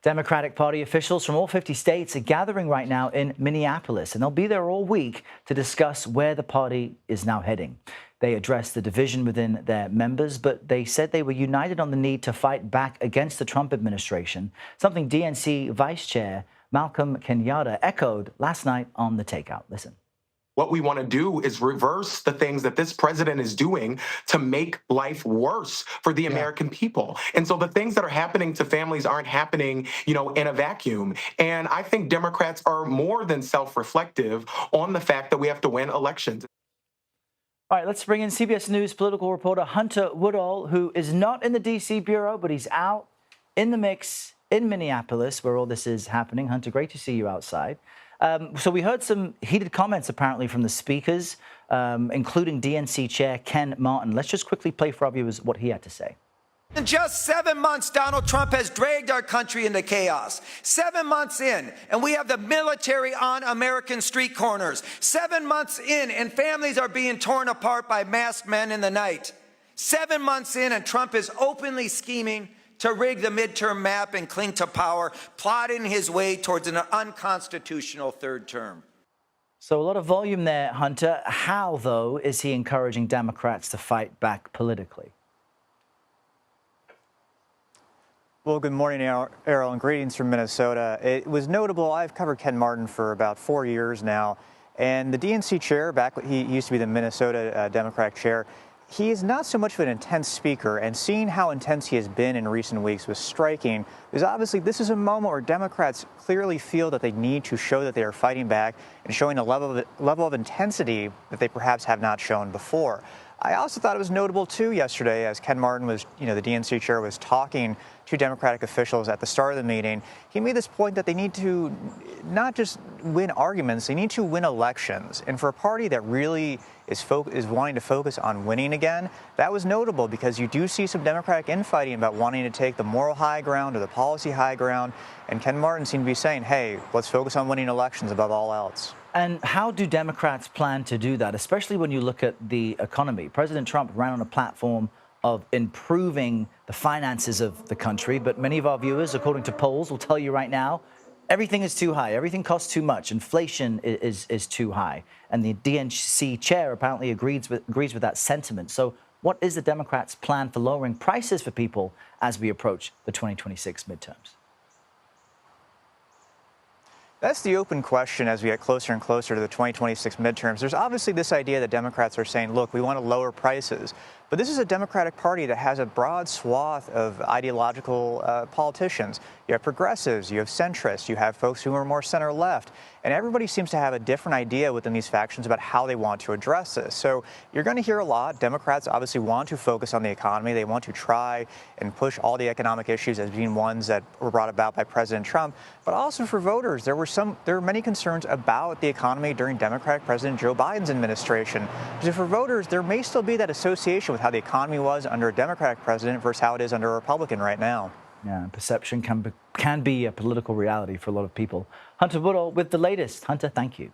Democratic Party officials from all 50 states are gathering right now in Minneapolis, and they'll be there all week to discuss where the party is now heading. They addressed the division within their members, but they said they were united on the need to fight back against the Trump administration, something DNC Vice Chair Malcolm Kenyatta echoed last night on The Takeout. Listen. What we want to do is reverse the things that this president is doing to make life worse for the American people. And so the things that are happening to families aren't happening, in a vacuum. And I think Democrats are more than self-reflective on the fact that we have to win elections. All right, let's bring in CBS News political reporter Hunter Woodall, who is not in the D.C. bureau, but he's out in the mix in Minneapolis, where all this is happening. Hunter, great to see you outside. So we heard some heated comments, apparently, from the speakers, including DNC Chair Ken Martin. Let's just quickly play for our viewers what he had to say. In just 7 months, Donald Trump has dragged our country into chaos. 7 months in, and we have the military on American street corners. 7 months in, and families are being torn apart by masked men in the night. 7 months in, and Trump is openly scheming to rig the midterm map and cling to power, plotting his way towards an unconstitutional third term. So a lot of volume there, Hunter. How, though, is he encouraging Democrats to fight back politically? Well, good morning, Errol, and greetings from Minnesota. It was notable. I've covered Ken Martin for about 4 years now, and the DNC chair, he used to be the Minnesota Democratic chair, he is not so much of an intense speaker, and seeing how intense he has been in recent weeks was striking, because obviously this is a moment where Democrats clearly feel that they need to show that they are fighting back and showing a level of intensity that they perhaps have not shown before. I also thought it was notable, too, yesterday, as Ken Martin was, the DNC chair was talking to Democratic officials at the start of the meeting. He made this point that they need to not just win arguments, they need to win elections. And for a party that really is wanting to focus on winning again, that was notable because you do see some Democratic infighting about wanting to take the moral high ground or the policy high ground. And Ken Martin seemed to be saying, hey, let's focus on winning elections above all else. And how do Democrats plan to do that, especially when you look at the economy? President Trump ran on a platform of improving the finances of the country, but many of our viewers, according to polls, will tell you right now, everything is too high, everything costs too much, inflation is too high. And the DNC chair apparently agrees with that sentiment. So what is the Democrats' plan for lowering prices for people as we approach the 2026 midterms? That's the open question as we get closer and closer to the 2026 midterms. There's obviously this idea that Democrats are saying, look, we want to lower prices. But this is a Democratic Party that has a broad swath of ideological politicians. You have progressives, you have centrists, you have folks who are more center-left. And everybody seems to have a different idea within these factions about how they want to address this. So you're going to hear a lot. Democrats obviously want to focus on the economy. They want to try and push all the economic issues as being ones that were brought about by President Trump. But also for voters, there were many concerns about the economy during Democratic President Joe Biden's administration. So for voters, there may still be that association with how the economy was under a Democratic president versus how it is under a Republican right now. Yeah, perception can be a political reality for a lot of people. Hunter Woodall with the latest. Hunter, thank you.